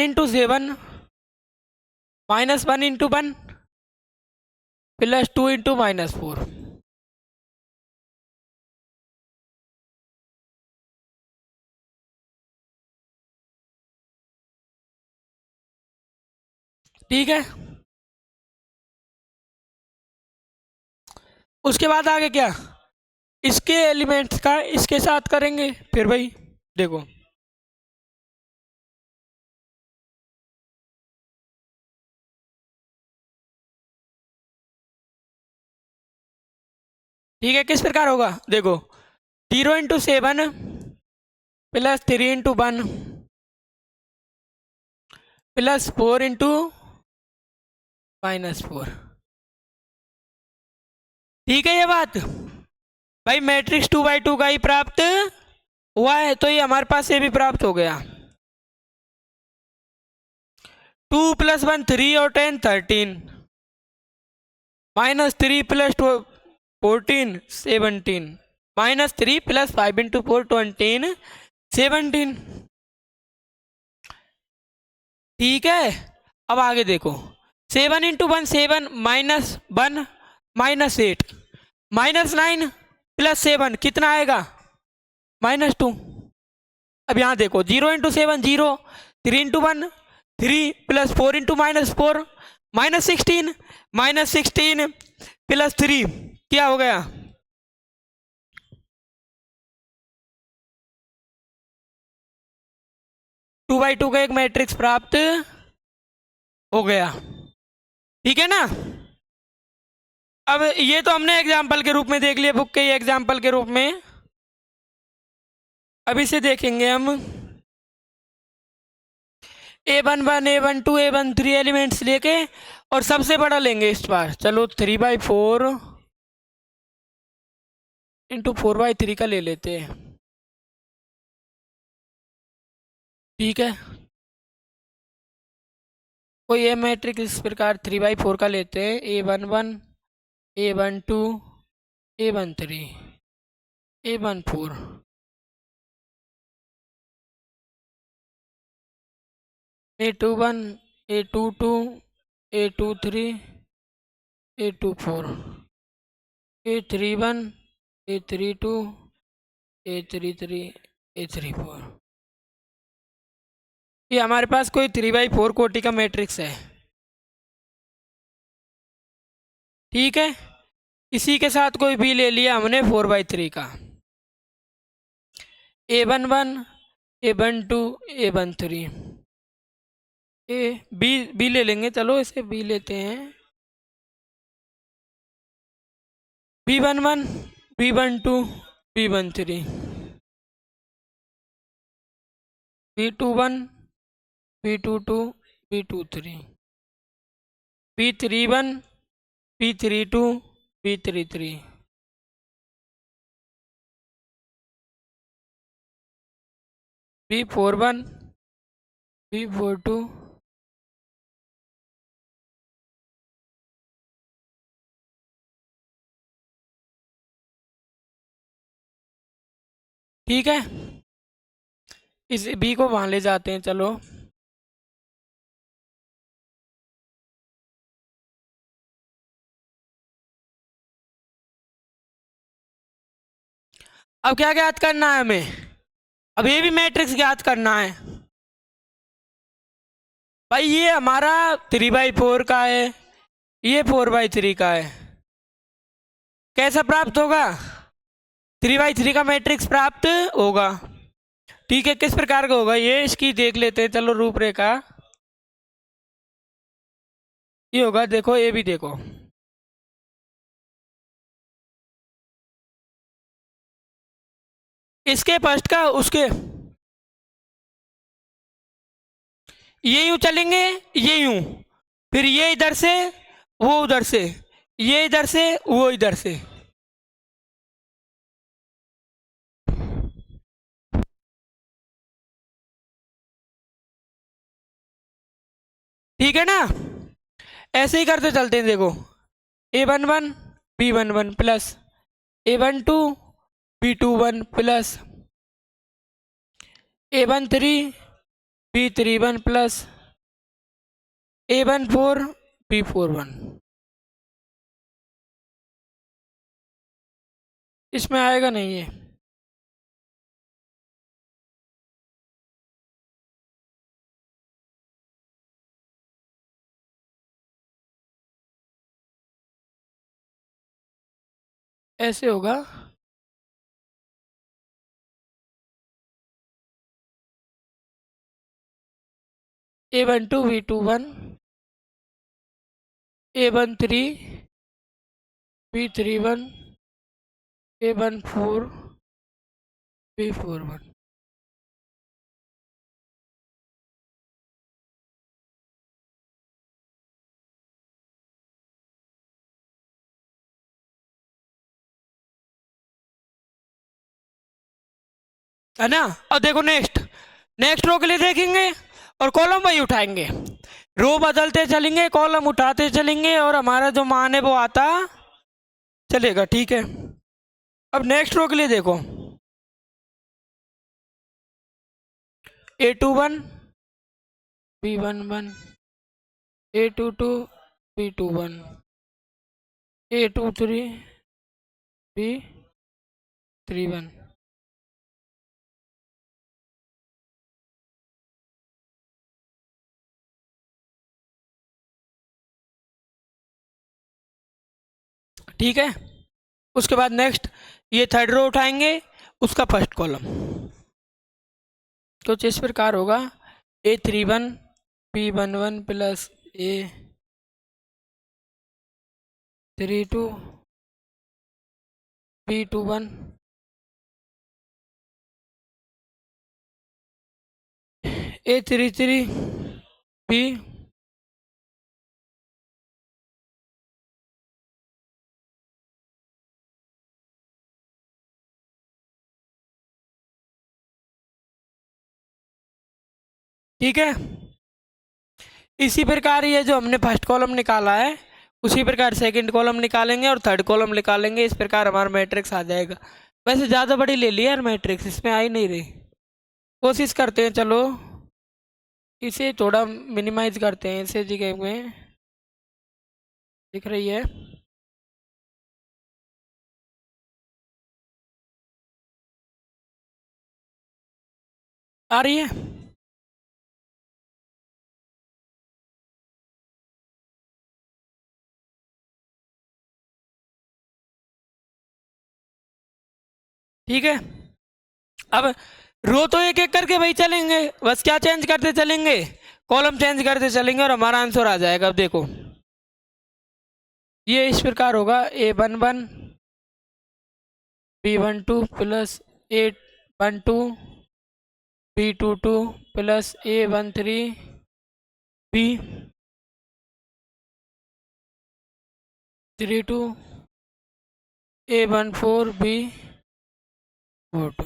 इंटू 7 -1 इंटू 1 +2 इंटू -4। ठीक है, उसके बाद आगे क्या, इसके एलिमेंट्स का इसके साथ करेंगे। फिर भाई देखो, ठीक है, किस प्रकार होगा देखो, 0 इंटू 7 +3 इंटू 1 +4 इंटू -4। ठीक है, ये बात भाई मैट्रिक्स 2/2 का ही प्राप्त हुआ है, तो ये हमारे पास ये भी प्राप्त हो गया। 2 + 1 3 और 10 13 -3 + 14 17 -3 + 5 इंटू 4 20 17। ठीक है, अब आगे देखो, 7 इंटू 1 7 -1 -8 -9 +7 कितना आएगा, -2। अब यहाँ देखो, 0 इंटू 7 0, 3 इंटू 1 3 +4 इंटू -4 -16 -16 +3 क्या हो गया, 2/2 का एक मैट्रिक्स प्राप्त हो गया। ठीक है ना। अब ये तो हमने एग्जाम्पल के रूप में देख लिया, बुक के एग्जाम्पल के रूप में। अब इसे देखेंगे हम, A11 A12 A13 एलिमेंट्स लेके और सबसे बड़ा लेंगे इस बार। चलो 3/4 इंटू 4/3 का ले लेते हैं। ठीक है, कोई ये मैट्रिक्स इस प्रकार 3/4 का लेते हैं, A11 A12 A13 A14 A21 A22 A23 A24 A31 A32 A33 A34। ये हमारे पास कोई 3/4 कोटि का मैट्रिक्स है। ठीक है, इसी के साथ कोई बी ले लिया हमने 4/3 का, A11 A12 A13 A B B ले लेंगे, चलो इसे बी लेते हैं। B11 B12 B13 B21 B22 B23 B31 B32 B33 B41 B42 ठीक है, इस बी को वहां ले जाते हैं। चलो अब क्या ज्ञात करना है हमें, अब ये भी मैट्रिक्स ज्ञात करना है। भाई ये हमारा 3/4 का है, ये 4/3 का है, कैसा प्राप्त होगा, 3/3 का मैट्रिक्स प्राप्त होगा। ठीक है, किस प्रकार का होगा ये, इसकी देख लेते हैं। चलो रूपरेखा ये होगा, देखो ये भी देखो, इसके फर्स्ट का उसके ये यूं चलेंगे, ये यूं, फिर ये इधर से, वो उधर से, ये इधर से, वो इधर से। ठीक है ना? ऐसे ही करते चलते हैं, देखो। A11 B11 plus A12 B21 plus A13 B31 plus A14 B41। इसमें आएगा नहीं ये। ऐसे होगा। A12 B21 A13 B31 A14 B41। है ना? अब देखो नेक्स्ट, नेक्स्ट रो के लिए देखेंगे और कॉलम वही उठाएंगे। रो बदलते चलेंगे, कॉलम उठाते चलेंगे, और हमारा जो मान है वो आता चलेगा। ठीक है, अब नेक्स्ट रो के लिए देखो। A21 B11 A22 B21 A23 B31। ठीक है, उसके बाद नेक्स्ट ये थर्ड रो उठाएंगे, उसका फर्स्ट कॉलम कुछ इस प्रकार होगा। A31 B11 plus A32 B21 A33 B। ठीक है, इसी प्रकार ये जो हमने फर्स्ट कॉलम निकाला है, उसी प्रकार सेकंड कॉलम निकालेंगे और थर्ड कॉलम निकालेंगे। इस प्रकार हमारा मैट्रिक्स आ जाएगा। वैसे ज़्यादा बड़ी ले ली यार मैट्रिक्स, इसमें आ ही नहीं रही। कोशिश करते हैं, चलो इसे थोड़ा मिनिमाइज करते हैं, इसे जगह में दिख रही है। आ रही है? ठीक है, अब रो तो एक एक करके वही चलेंगे, बस क्या चेंज करते चलेंगे, कॉलम चेंज करते चलेंगे और हमारा आंसर आ जाएगा। अब देखो ये इस प्रकार होगा। A11 B12 plus A12 B22 plus A13 B32 A14 B42।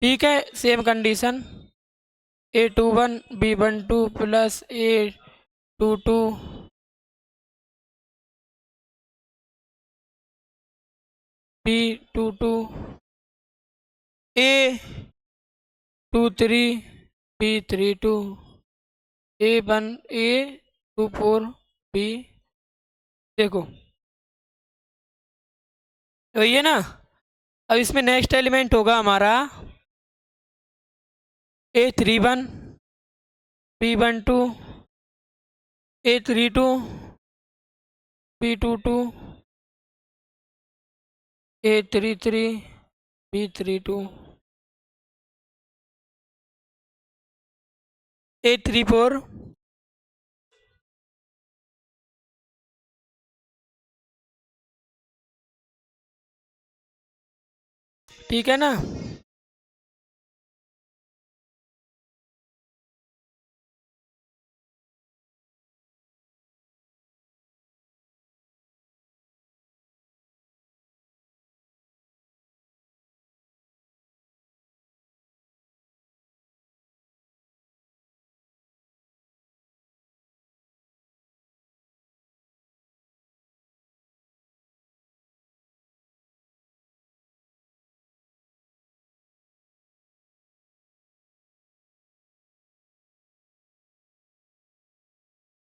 ठीक है, same condition A21 B12 plus A22 B22 A23 B32 A24 B। देखो वही है ना? अब इसमें नेक्स्ट एलिमेंट होगा हमारा A31 B12 A32 B22 A33 B32 A34। ठीक है ना?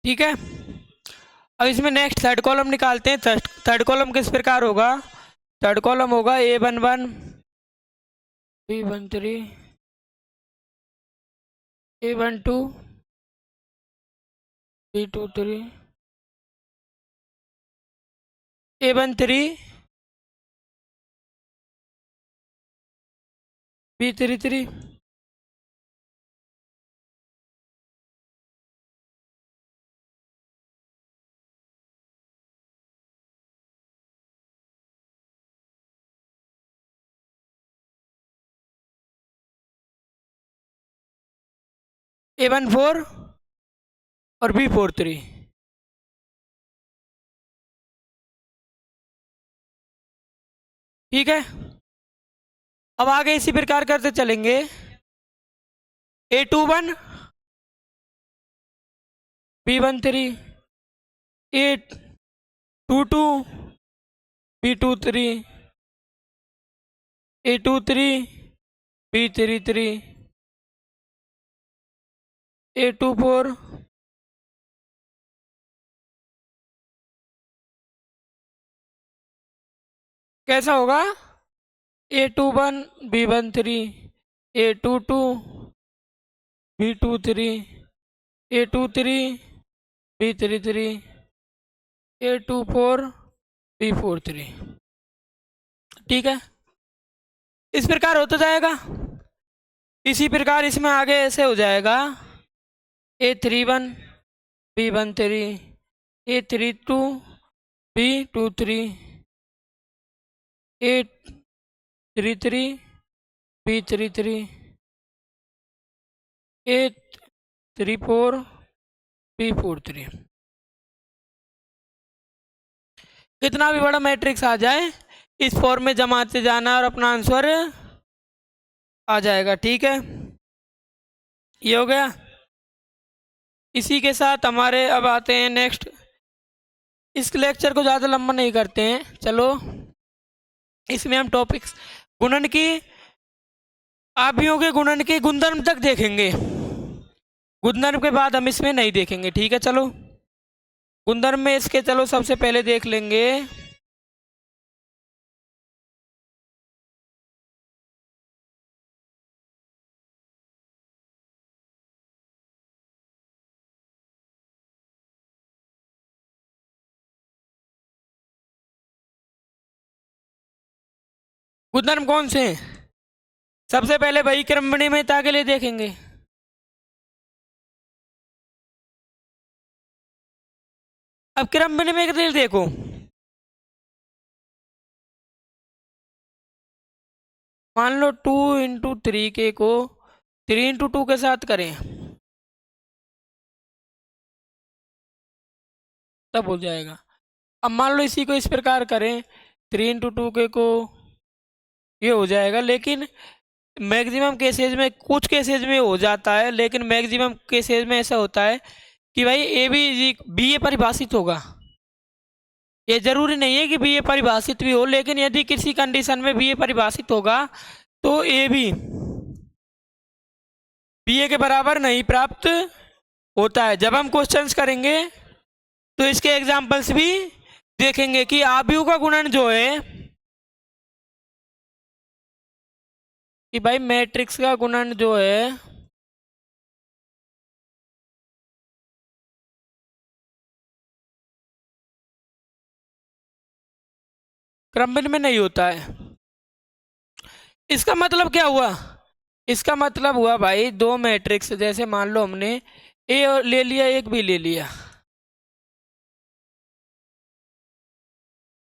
ठीक है। अब इसमें नेक्स्ट थर्ड कॉलम निकालते हैं। थर्ड कॉलम किस प्रकार होगा? थर्ड कॉलम होगा A11, B13, A12, B23, A13, B33, A14 और B43। ठीक है। अब आगे इसी प्रकार करते चलेंगे। A21, B13, A22, B23, A23, B33, A24, कैसा होगा? A21, B13, A22, B23, A23, B33, A24, B43। ठीक है। इस प्रकार होता जाएगा। इसी प्रकार इसमें आगे ऐसे हो जाएगा। A31, B13, A32, B23, A33, B33, A34, B43। कितना भी बड़ा मैट्रिक्स आ जाए, इस फॉर्म में जमाते जाना और अपना आंसर आ जाएगा। ठीक है, ये हो गया। इसी के साथ हमारे अब आते हैं नेक्स्ट। इस लेक्चर को ज़्यादा लंबा नहीं करते हैं, चलो इसमें हम टॉपिक्स गुणन की, आव्यूहों के गुणन के गुणधर्म तक देखेंगे। गुणधर्म के बाद हम इसमें नहीं देखेंगे। ठीक है, चलो गुणधर्म में इसके चलो सबसे पहले देख लेंगे। गुणधर्म कौन से हैं? सबसे पहले वही क्रम विनिमयता के लिए देखेंगे। अब क्रम विनिमय के लिए देखो, मान लो 2 × 3 के को 3 × 2 के साथ करें, तब हो जाएगा। अब मान लो इसी को इस प्रकार करें, 3 × 2 के को, ये हो जाएगा। लेकिन मैक्सिमम केसेज में, कुछ केसेज में हो जाता है, लेकिन मैक्सिमम केसेज में ऐसा होता है कि भाई बी ए परिभाषित होगा। ये जरूरी नहीं है कि बी ए परिभाषित भी हो, लेकिन यदि किसी कंडीशन में बी ए परिभाषित होगा तो ए बी बी ए के बराबर नहीं प्राप्त होता है। जब हम क्वेश्चंस करेंगे तो इसके एग्जाम्पल्स भी देखेंगे कि आव्यूह का गुणन जो है, कि भाई मैट्रिक्स का गुणन जो है क्रमबद्ध में नहीं होता है। इसका मतलब क्या हुआ? इसका मतलब हुआ भाई, दो मैट्रिक्स, जैसे मान लो हमने ए ले लिया, एक बी ले लिया,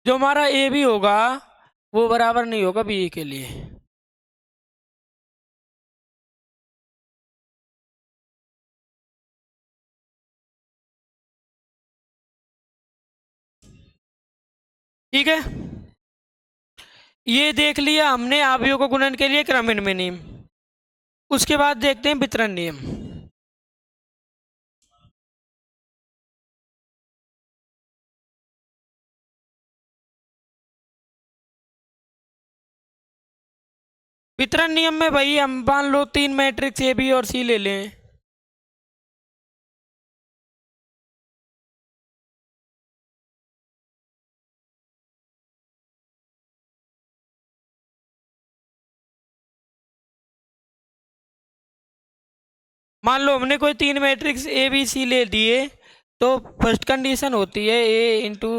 जो हमारा ए बी होगा वो बराबर नहीं होगा बी ए के लिए। ठीक है, ये देख लिया हमने आव्यूहों को गुणन के लिए क्रम विनिमय नियम। उसके बाद देखते हैं वितरण नियम। वितरण नियम में भाई हम मान लो 3 मैट्रिक्स ए बी और सी ले लें, मान लो हमने कोई तीन मैट्रिक्स ए बी सी ले दिए, तो फर्स्ट कंडीशन होती है ए इंटू,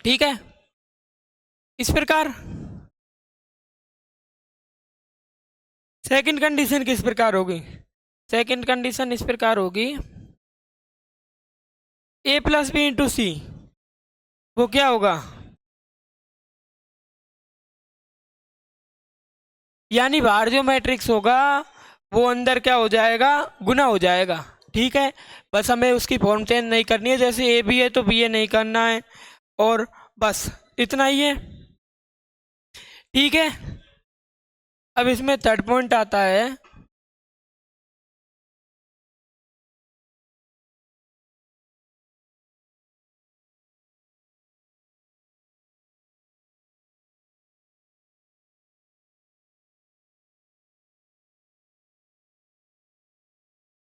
ठीक है, इस प्रकार। सेकंड कंडीशन किस प्रकार होगी? सेकंड कंडीशन इस प्रकार होगी, ए प्लस बी इंटू सी, वो क्या होगा? यानी बाहर जो मैट्रिक्स होगा वो अंदर क्या हो जाएगा? गुना हो जाएगा। ठीक है, बस हमें उसकी फॉर्म चेंज नहीं करनी है, जैसे ए बी है तो बी ए नहीं करना है, और बस इतना ही है। ठीक है, अब इसमें थर्ड पॉइंट आता है,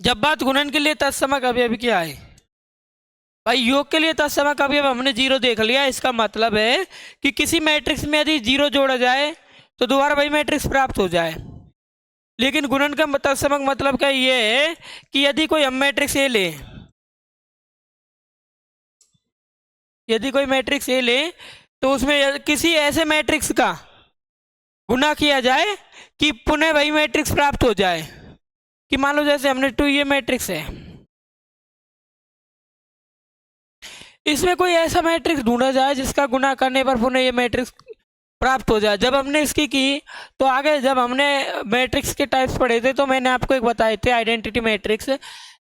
जब बात गुणन के लिए तत्समक अवयव की आए। भाई योग के लिए तत्समक अवयव हमने जीरो देख लिया, इसका मतलब है कि किसी मैट्रिक्स में यदि जीरो जोड़ा जाए तो दोबारा वही मैट्रिक्स प्राप्त हो जाए। लेकिन गुणन का तत्समक मतलब क्या ये है कि यदि कोई हम मैट्रिक्स ए ले, यदि कोई मैट्रिक्स ए ले तो उसमें किसी ऐसे मैट्रिक्स का गुना किया जाए कि पुनः वही मैट्रिक्स प्राप्त हो जाए। कि मान लो जैसे हमने टू ये मैट्रिक्स है, इसमें कोई ऐसा मैट्रिक्स ढूंढा जाए जिसका गुना करने पर पुनः ये मैट्रिक्स प्राप्त हो जाए। जब हमने इसकी की तो आगे जब हमने मैट्रिक्स के टाइप्स पढ़े थे तो मैंने आपको एक बताए थे आइडेंटिटी मैट्रिक्स।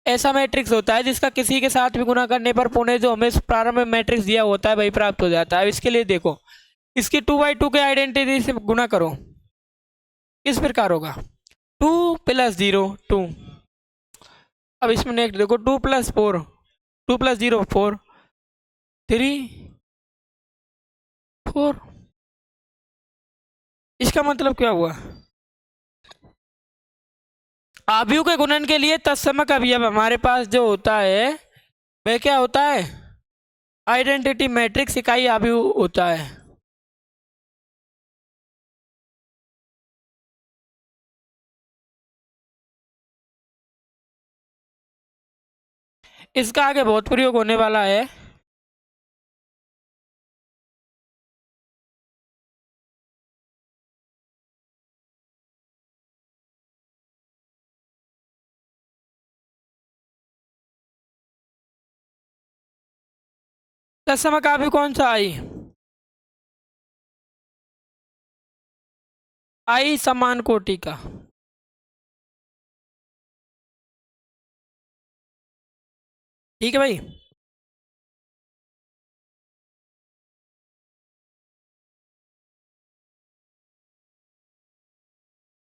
ऐसा मैट्रिक्स होता है जिसका किसी के साथ भी गुना करने पर पुनः जो हमें प्रारंभ में मैट्रिक्स दिया होता है वही प्राप्त हो जाता है। अब इसके लिए देखो, इसकी 2/2 के आइडेंटिटी से गुना करो, किस प्रकार होगा? 2 + 0 2। अब इसमें नेक्स्ट देखो, 2 + 4, 2 + 0 4, 3 4। इसका मतलब क्या हुआ? आव्यूह के गुणन के लिए तत्समक अवयव हमारे पास जो होता है वह क्या होता है? आइडेंटिटी मैट्रिक्स इकाई आव्यूह होता है। इसका आगे बहुत प्रयोग होने वाला है। तत्समक आव्यूह कौन सा? आई समान कोटि का। ठीक है भाई।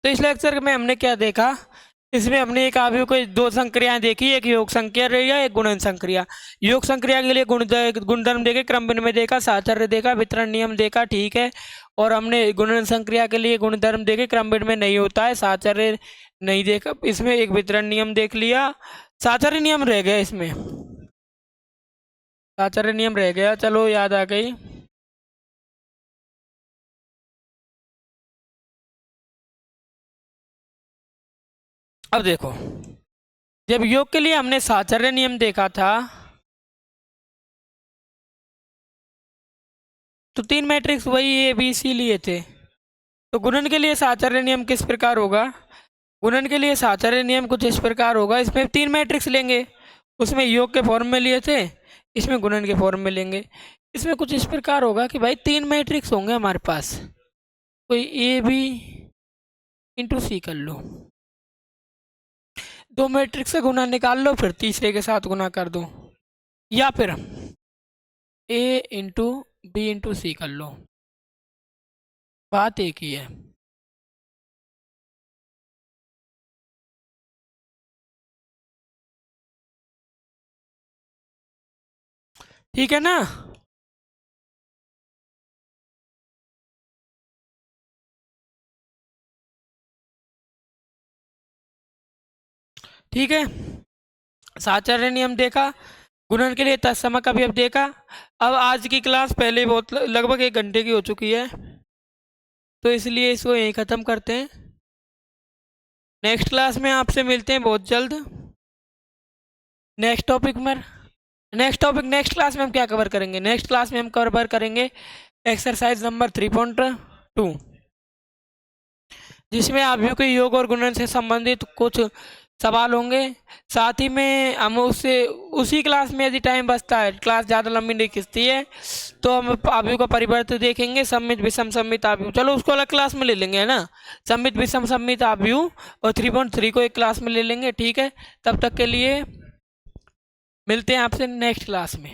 तो इस लेक्चर में हमने क्या देखा? इसमें हमने एक आव्यूह को दो संक्रियाएं देखी, एक योग संक्रिया रही है, एक गुणन संक्रिया। योग संक्रिया के लिए गुणधर्म देखे, क्रम विनिमय देखा, साहचर्य देखा, वितरण नियम देखा, ठीक है। और हमने गुणन संक्रिया के लिए गुणधर्म देखे, क्रम विनिमय नहीं होता है, साहचर्य नहीं देखा, इसमें एक वितरण नियम देख लिया, साहचर्य नियम रह गया, इसमें साहचर्य नियम रह गया, चलो याद आ गई। अब देखो, जब योग के लिए हमने साहचर्य नियम देखा था तो तीन मैट्रिक्स वही ए बी सी लिए थे। तो गुणन के लिए साहचर्य नियम किस प्रकार होगा? गुणन के लिए साहचर्य नियम कुछ इस प्रकार होगा, इसमें तीन मैट्रिक्स लेंगे, उसमें योग के फॉर्म में लिए थे, इसमें गुणन के फॉर्म में लेंगे। इसमें कुछ इस प्रकार होगा कि भाई तीन मैट्रिक्स होंगे हमारे पास, कोई ए बी इंटू सी कर लो, दो मैट्रिक्स से गुना निकाल लो, फिर तीसरे के साथ गुना कर दो, या फिर ए इंटू बी इंटू सी कर लो, बात एक ही है। ठीक है ना? ठीक है, साहचर्य नियम देखा, गुणन के लिए तत्सम का भी अब देखा। अब आज की क्लास पहले ही बहुत लगभग 1 घंटे की हो चुकी है, तो इसलिए इसको यहीं ख़त्म करते हैं। नेक्स्ट क्लास में आपसे मिलते हैं बहुत जल्द नेक्स्ट टॉपिक में। नेक्स्ट क्लास में हम क्या कवर करेंगे? नेक्स्ट क्लास में हम कवर करेंगे एक्सरसाइज नंबर 3.2, जिसमें आप के योग और गुणन से संबंधित कुछ सवाल होंगे। साथ ही में हम उसी क्लास में यदि टाइम बचता है, क्लास ज़्यादा लंबी नहीं खिंचती है, तो हम आव्यूह का परिवर्तन देखेंगे, सममित विषम सममित आव्यूह। चलो उसको अलग क्लास में ले लेंगे, है ना। सममित विषम सममित आव्यूह और 3.3 को एक क्लास में ले लेंगे, ठीक है। तब तक के लिए मिलते हैं आपसे नेक्स्ट क्लास में।